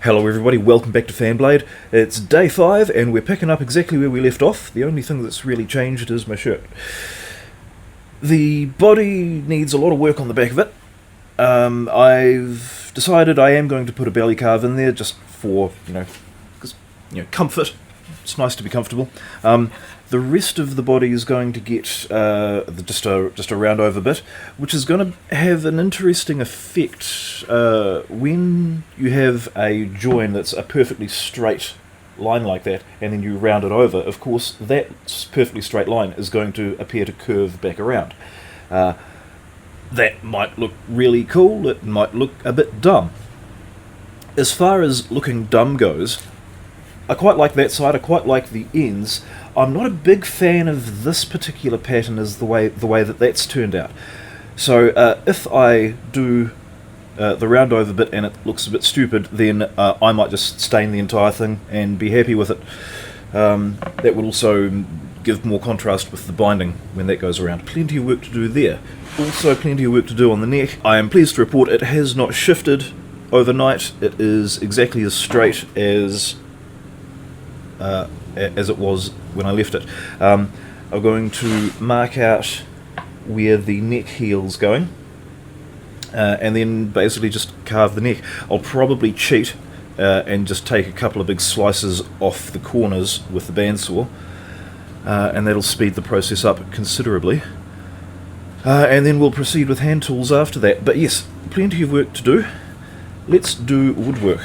Hello everybody, welcome back to Fanblade. It's day 5 and we're picking up exactly where we left off. The only thing that's really changed is my shirt. The body needs a lot of work on the back of it. I've decided I am going to put a belly carve in there just for, comfort. It's nice to be comfortable. The rest of the body is going to get just a round over bit, which is going to have an interesting effect when you have a join that's a perfectly straight line like that, and then you round it over. Of course, that perfectly straight line is going to appear to curve back around. That might look really cool, it might look a bit dumb. As far as looking dumb goes, I quite like that side, I quite like the ends. I'm not a big fan of this particular pattern as the way that that's turned out. So if I do the round over bit and it looks a bit stupid, then I might just stain the entire thing and be happy with it. That will also give more contrast with the binding when that goes around. Plenty of work to do there. Also plenty of work to do on the neck. I am pleased to report it has not shifted overnight. It is exactly as straight as it was when I left it. I'm going to mark out where the neck heel's going, and then basically just carve the neck. I'll probably cheat and just take a couple of big slices off the corners with the bandsaw, and that'll speed the process up considerably. And then we'll proceed with hand tools after that. But yes, plenty of work to do. Let's do woodwork.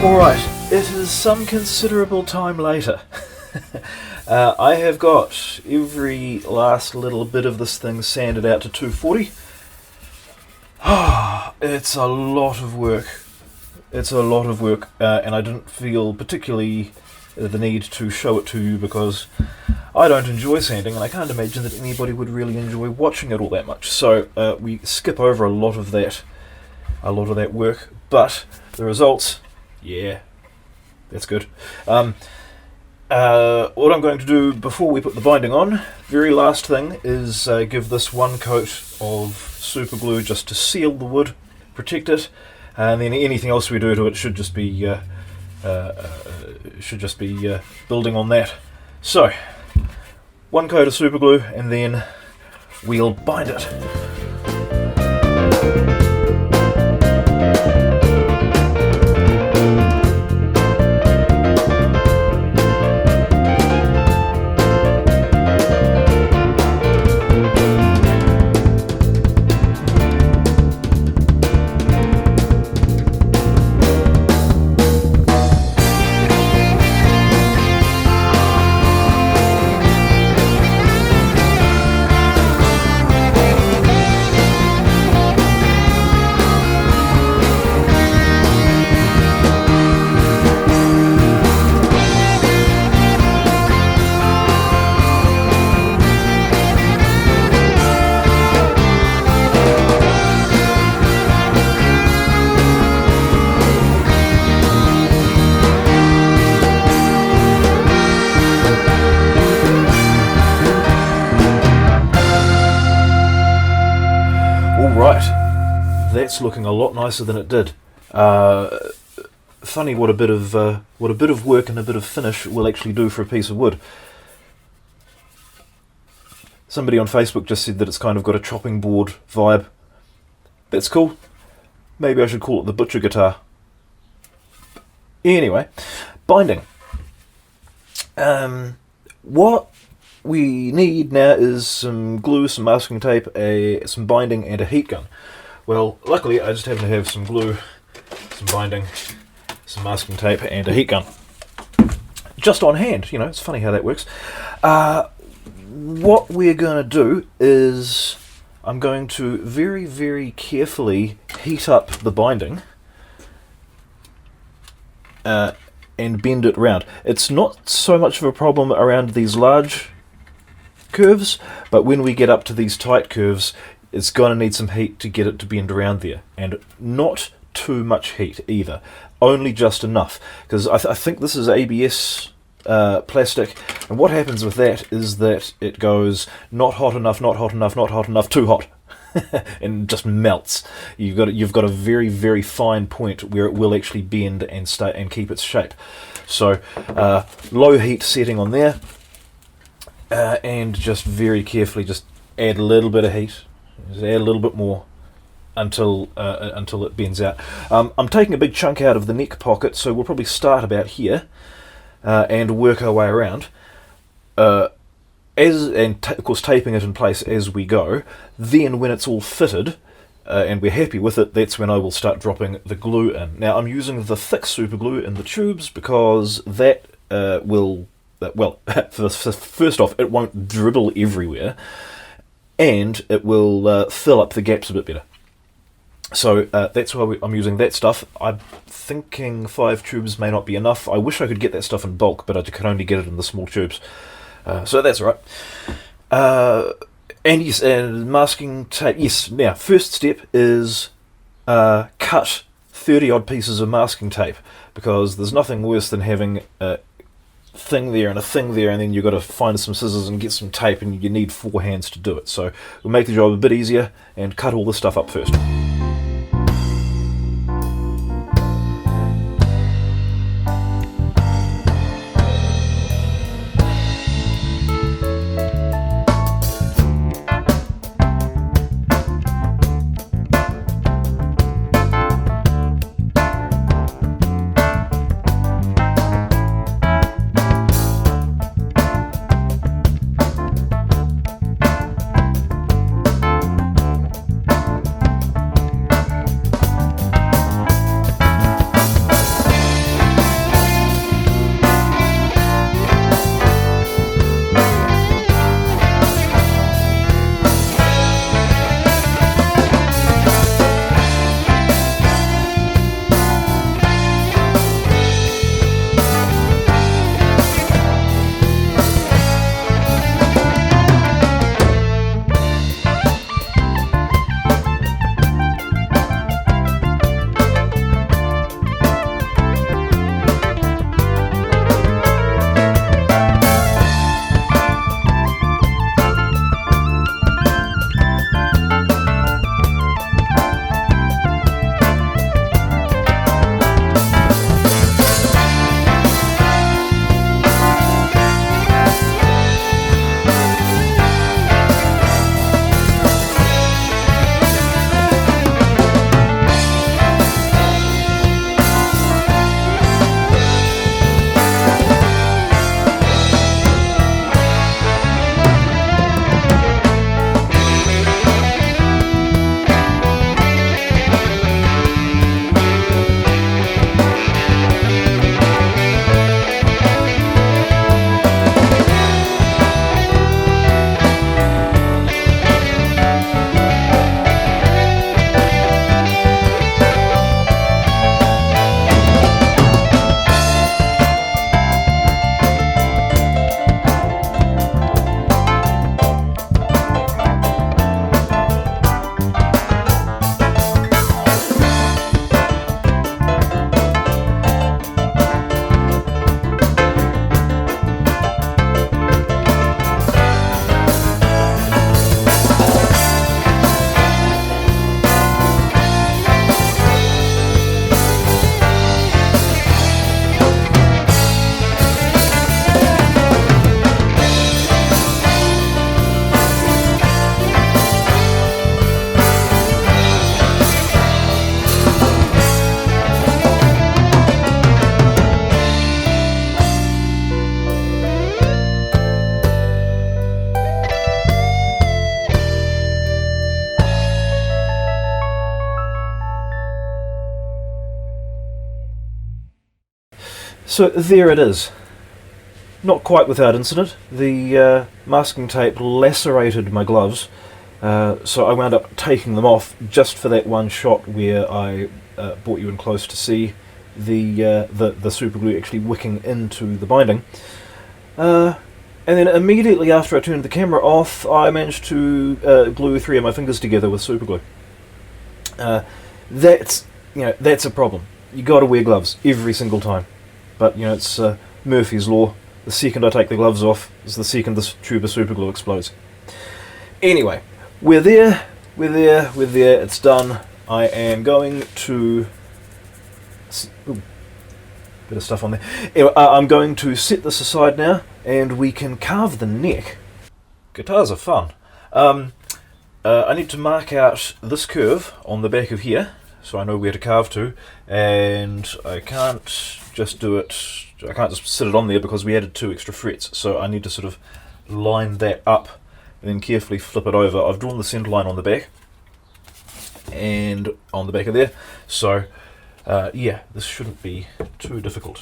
Alright, it is some considerable time later. I have got every last little bit of this thing sanded out to 240. It's a lot of work. It's a lot of work, and I didn't feel particularly the need to show it to you because I don't enjoy sanding, and I can't imagine that anybody would really enjoy watching it all that much. So we skip over a lot of that work, but the results, yeah, that's good. What I'm going to do before we put the binding on, very last thing, is give this one coat of super glue just to seal the wood, protect it, and then anything else we do to it should just be building on that. So, one coat of super glue, and then we'll bind it. that's looking a lot nicer than it did. Funny what a bit of work and a bit of finish will actually do for a piece of wood. Somebody on Facebook just said that it's kind of got a chopping board vibe. That's cool. Maybe I should call it the butcher guitar. Anyway, binding. What we need now is some glue, some masking tape, some binding, and a heat gun. Well, luckily I just happen to have some glue, some binding, some masking tape, and a heat gun. Just on hand, it's funny how that works. What we're going to do is I'm going to very, very carefully heat up the binding and bend it round. It's not so much of a problem around these large curves, but when we get up to these tight curves, it's going to need some heat to get it to bend around there, and not too much heat either, only just enough, because I think this is ABS plastic, and what happens with that is that it goes not hot enough, not hot enough, not hot enough, too hot, and just melts. You've got a very, very fine point where it will actually bend and stay and keep its shape. So low heat setting on there, and just very carefully just add a little bit of heat, just add a little bit more until it bends out. I'm taking a big chunk out of the neck pocket, so we'll probably start about here and work our way around, of course taping it in place as we go. Then when it's all fitted and we're happy with it, that's when I will start dropping the glue in. Now I'm using the thick super glue in the tubes because that will, first off, it won't dribble everywhere, and it will fill up the gaps a bit better. So that's why I'm using that stuff. I'm thinking 5 tubes may not be enough. I wish I could get that stuff in bulk, but I can only get it in the small tubes. So that's all right. And yes, masking tape. Yes, now, first step is cut 30 odd pieces of masking tape, because there's nothing worse than having a thing there and a thing there, and then you've got to find some scissors and get some tape, and you need 4 hands to do it. So we'll make the job a bit easier and cut all this stuff up first. So there it is. Not quite without incident. The masking tape lacerated my gloves, so I wound up taking them off just for that one shot where I brought you in close to see the super glue actually wicking into the binding. And then immediately after I turned the camera off, I managed to glue 3 of my fingers together with super glue. That's a problem. You got to wear gloves every single time. But it's Murphy's law. The second I take the gloves off is the second this tube of super glue explodes. Anyway, we're there. It's done. I am going to... Ooh, bit of stuff on there. Anyway, I'm going to set this aside now, and we can carve the neck. Guitars are fun. I need to mark out this curve on the back of here, so I know where to carve to, and I can't just sit it on there because we added 2 extra frets, so I need to sort of line that up and then carefully flip it over. I've drawn the centre line on the back and on the back of there, so yeah, this shouldn't be too difficult.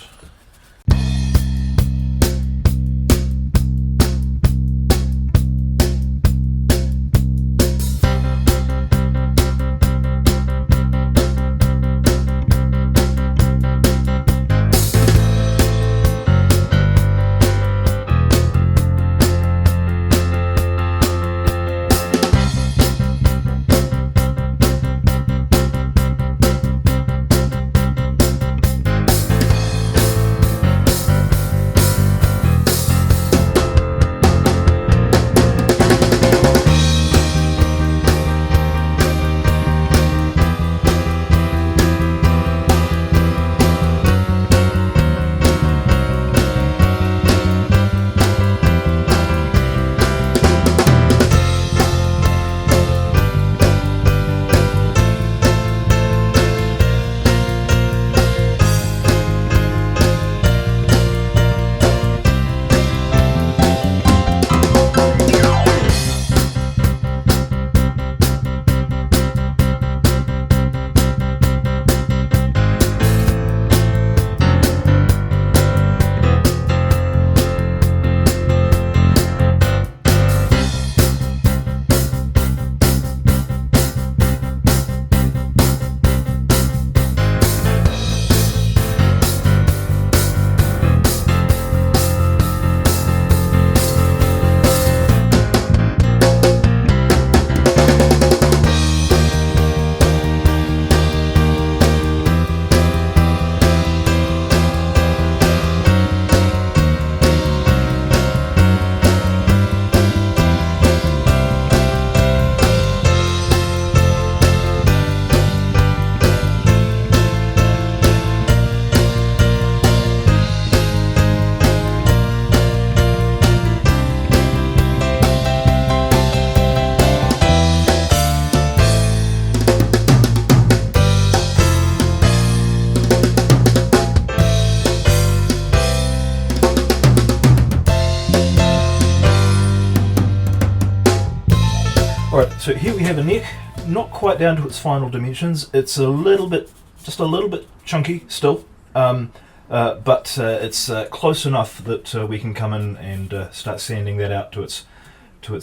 Alright, so here we have a neck, not quite down to its final dimensions. It's just a little bit chunky still, but it's close enough that we can come in and start sanding that out to its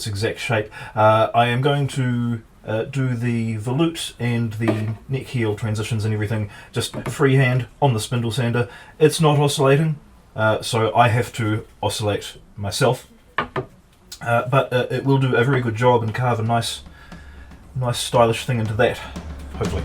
exact shape. I am going to do the volute and the neck heel transitions and everything just freehand on the spindle sander. It's not oscillating, so I have to oscillate myself. But it will do a very good job and carve a nice stylish thing into that, hopefully.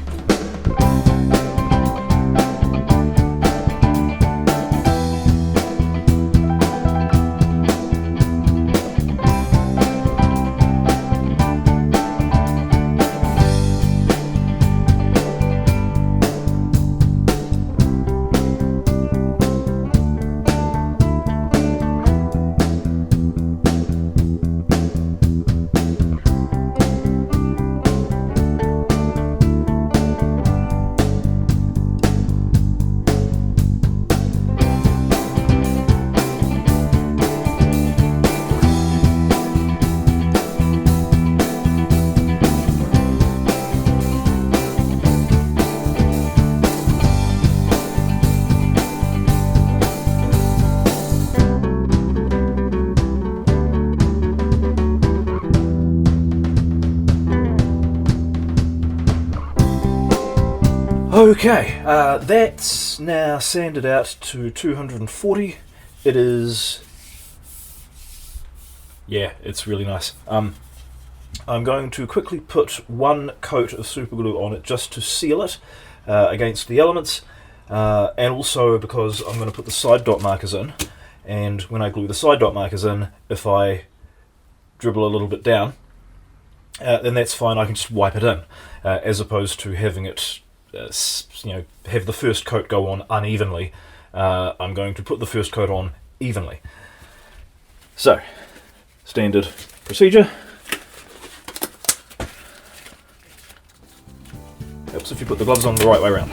Okay, that's now sanded out to 240. It is... yeah, it's really nice. I'm going to quickly put one coat of super glue on it just to seal it against the elements, and also because I'm going to put the side dot markers in, and when I glue the side dot markers in, if I dribble a little bit down, then that's fine, I can just wipe it in, as opposed to having it have the first coat go on unevenly. I'm going to put the first coat on evenly. So, standard procedure. Helps if you put the gloves on the right way around.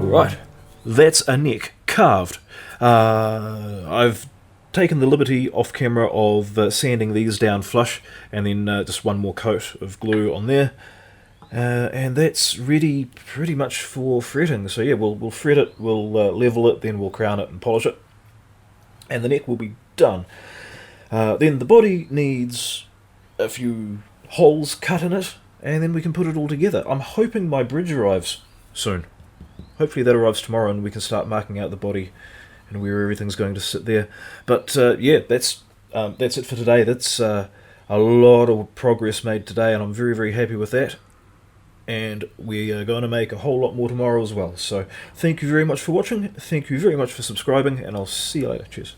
Right, that's a neck carved. I've taken the liberty off camera of sanding these down flush, and then just one more coat of glue on there, and that's ready pretty much for fretting. So yeah, we'll fret it, we'll level it, then we'll crown it and polish it, and the neck will be done. Then the body needs a few holes cut in it, and then we can put it all together. I'm hoping my bridge arrives soon. Hopefully that arrives tomorrow and we can start marking out the body and where everything's going to sit there. But yeah, that's it for today. That's a lot of progress made today, and I'm very, very happy with that. And we are going to make a whole lot more tomorrow as well. So thank you very much for watching. Thank you very much for subscribing, and I'll see you later. Cheers.